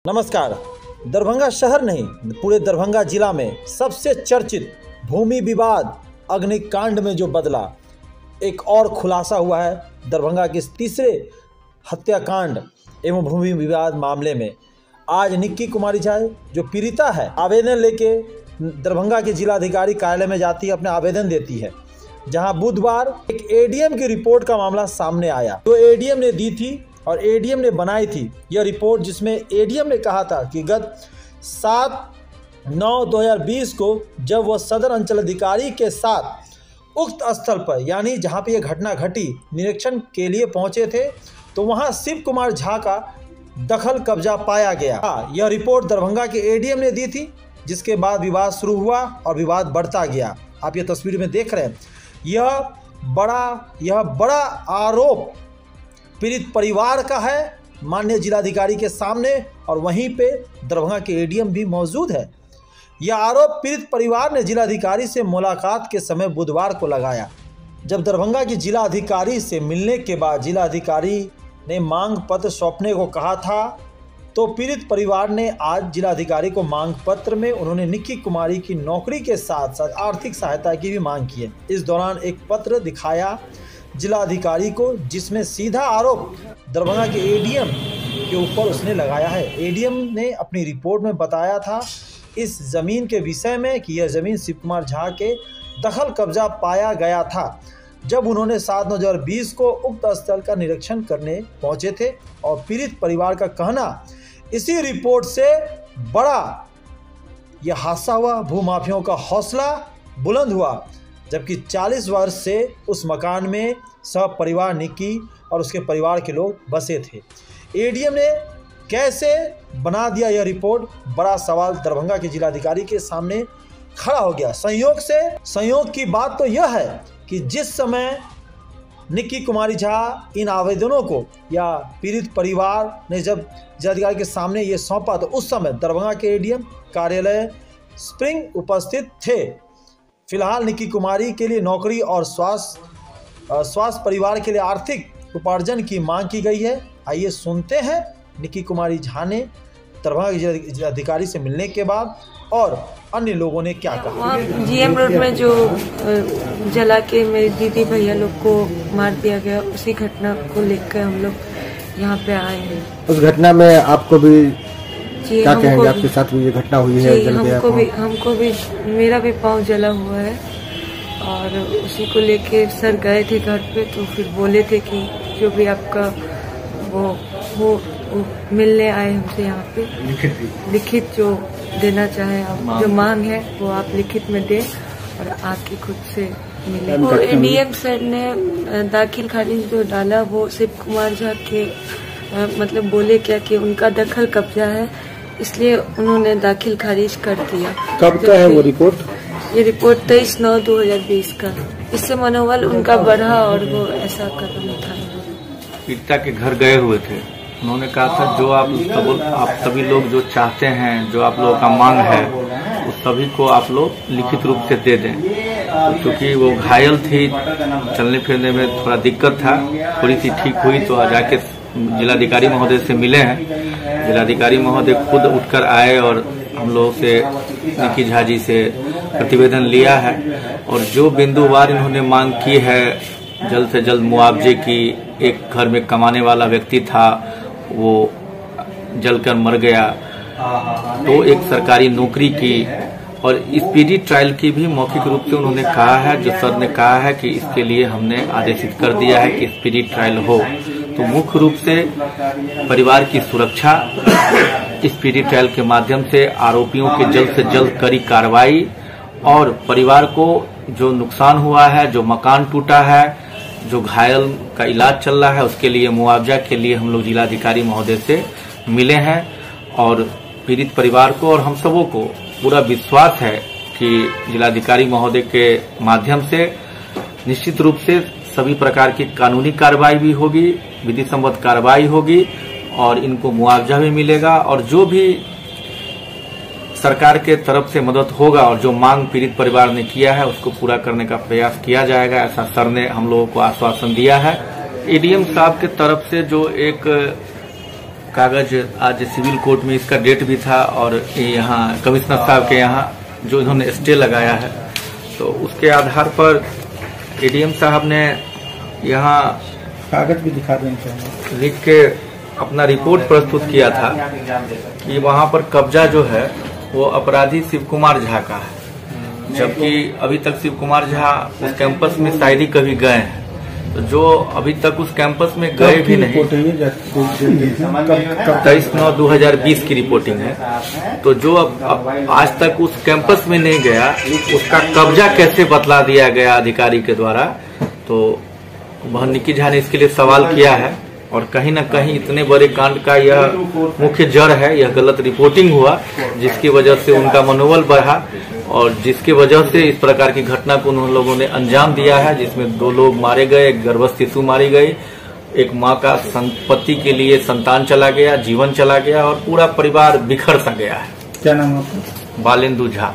नमस्कार। दरभंगा शहर नहीं, पूरे दरभंगा जिला में सबसे चर्चित भूमि विवाद अग्निकांड में जो बदला, एक और खुलासा हुआ है दरभंगा के इस तीसरे हत्याकांड एवं भूमि विवाद मामले में। आज निक्की कुमारी झा जो पीड़िता है, आवेदन लेके दरभंगा के जिलाधिकारी कार्यालय में जाती है, अपना आवेदन देती है, जहां बुधवार एक एडीएम की रिपोर्ट का मामला सामने आया। जो एडीएम ने दी थी और एडीएम ने बनाई थी यह रिपोर्ट, जिसमें एडीएम ने कहा था कि गत 7/9/2020 को जब वह सदर अंचलाधिकारी के साथ उक्त स्थल पर, यानी जहां पे यह घटना घटी, निरीक्षण के लिए पहुंचे थे, तो वहां शिव कुमार झा का दखल कब्जा पाया गया। यह रिपोर्ट दरभंगा के एडीएम ने दी थी, जिसके बाद विवाद शुरू हुआ और विवाद बढ़ता गया। आप ये तस्वीर में देख रहे हैं। यह बड़ा आरोप पीड़ित परिवार का है माननीय जिलाधिकारी के सामने, और वहीं पे दरभंगा के एडीएम भी मौजूद है। यह आरोप पीड़ित परिवार ने जिलाधिकारी से मुलाकात के समय बुधवार को लगाया। जब दरभंगा की जिलाधिकारी से मिलने के बाद जिलाधिकारी ने मांग पत्र सौंपने को कहा था, तो पीड़ित परिवार ने आज जिलाधिकारी को मांग पत्र में उन्होंने निक्की कुमारी की नौकरी के साथ साथ आर्थिक सहायता की भी मांग की है। इस दौरान एक पत्र दिखाया जिलाधिकारी को, जिसमें सीधा आरोप दरभंगा के एडीएम के ऊपर उसने लगाया है। एडीएम ने अपनी रिपोर्ट में बताया था इस ज़मीन के विषय में कि यह ज़मीन शिव कुमार झा के दखल कब्जा पाया गया था जब उन्होंने 7/9/2020 को उक्त स्थल का निरीक्षण करने पहुंचे थे। और पीड़ित परिवार का कहना, इसी रिपोर्ट से बड़ा यह हादसा हुआ, भूमाफियों का हौसला बुलंद हुआ, जबकि 40 वर्ष से उस मकान में सब परिवार निक्की और उसके परिवार के लोग बसे थे। एडीएम ने कैसे बना दिया यह रिपोर्ट, बड़ा सवाल दरभंगा के जिलाधिकारी के सामने खड़ा हो गया। संयोग की बात तो यह है कि जिस समय निक्की कुमारी झा इन आवेदनों को या पीड़ित परिवार ने जब जिलाधिकारी के सामने ये सौंपा, तो उस समय दरभंगा के एडीएम कार्यालय स्प्रिंग उपस्थित थे। फिलहाल निक्की कुमारी के लिए नौकरी और स्वास्थ्य परिवार के लिए आर्थिक उपार्जन की मांग की गई है। आइए सुनते हैं निक्की कुमारी झा ने दरभंगा के जिलाधिकारी से मिलने के बाद और अन्य लोगों ने क्या कहा। जीएम रोड में जो जला के मेरी दीदी भैया लोग को मार दिया गया, उसी घटना को लेकर हम लोग यहाँ पे आए हैं। उस घटना में आपको भी क्या कहेंगे, आपके साथ भी ये घटना हुई है? हमको भी मेरा भी पाँव जला हुआ है, और उसी को लेके सर गए थे घर पे, तो फिर बोले थे कि जो भी आपका वो मिलने आए हमसे यहाँ पे, लिखित जो देना चाहे आप, जो मांग है वो आप लिखित में दें और आके खुद से मिले। वो एडीएम सर ने दाखिल खारिज जो डाला, वो शिव कुमार झा के मतलब बोले क्या कि उनका दखल कब्जा है, इसलिए उन्होंने दाखिल खारिज कर दिया। कब का है वो रिपोर्ट? ये रिपोर्ट 23/9/2020 का। इससे मनोबल उनका बढ़ा और वो ऐसा कदम उठाया। पीड़िता के घर गए हुए थे, उन्होंने कहा था जो आप सभी लोग जो चाहते हैं, जो आप लोगों का मांग है, उस सभी को आप लोग लिखित रूप से दे दें। क्योंकि वो घायल थी, चलने फिरने में थोड़ा दिक्कत था, थोड़ी सी ठीक हुई तो आ जाके जिलाधिकारी महोदय से मिले हैं। जिलाधिकारी महोदय खुद उठकर आए और हम लोगों से, निक्की झा जी से प्रतिवेदन लिया है, और जो बिंदुवार इन्होंने मांग की है जल्द से जल्द मुआवजे की। एक घर में कमाने वाला व्यक्ति था, वो जलकर मर गया, तो एक सरकारी नौकरी की, और स्पीडी ट्रायल की भी मौखिक रूप से उन्होंने कहा है। जो सर ने कहा है कि इसके लिए हमने आदेशित कर दिया है कि स्पीडी ट्रायल हो। तो मुख्य रूप से परिवार की सुरक्षा, स्पीडी ट्रायल के माध्यम से आरोपियों के जल्द से जल्द कड़ी कार्रवाई, और परिवार को जो नुकसान हुआ है, जो मकान टूटा है, जो घायल का इलाज चल रहा है, उसके लिए मुआवजा के लिए हम लोग जिलाधिकारी महोदय से मिले हैं। और पीड़ित परिवार को और हम सबों को पूरा विश्वास है कि जिलाधिकारी महोदय के माध्यम से निश्चित रूप से सभी प्रकार की कानूनी कार्रवाई भी होगी, विधि सम्मत कार्रवाई होगी, और इनको मुआवजा भी मिलेगा, और जो भी सरकार के तरफ से मदद होगा और जो मांग पीड़ित परिवार ने किया है उसको पूरा करने का प्रयास किया जाएगा, ऐसा सर ने हम लोगों को आश्वासन दिया है। एडीएम साहब के तरफ से जो एक कागज आज सिविल कोर्ट में इसका डेट भी था और यहाँ कमिश्नर साहब के यहाँ जो इन्होंने स्टे लगाया है, तो उसके आधार पर एडीएम साहब ने यहाँ कागज भी दिखा दें लिख के अपना रिपोर्ट प्रस्तुत किया था कि वहाँ पर कब्जा जो है वो अपराधी शिव कुमार झा का है, जबकि अभी तक शिव कुमार झा उस कैंपस में शायद ही कभी गए हैं। तो जो अभी तक उस कैंपस में गए भी नहीं, 23/9/2020 की रिपोर्टिंग है। तो जो अब आज तक उस कैंपस में नहीं गया, उसका कब्जा कैसे बतला दिया गया अधिकारी के द्वारा, तो बहन निक्की झा ने इसके लिए सवाल किया है। और कहीं न कहीं इतने बड़े कांड का यह मुख्य जड़ है, यह गलत रिपोर्टिंग हुआ, जिसकी वजह से उनका मनोबल बढ़ा और जिसकी वजह से इस प्रकार की घटना को उन लोगों ने अंजाम दिया है, जिसमें 2 लोग मारे गए, एक गर्भस्थ शिशु मारी गई, एक माँ का संपत्ति के लिए संतान चला गया, जीवन चला गया और पूरा परिवार बिखर सा गया है। क्या नाम है आपका? बालेंदु झा।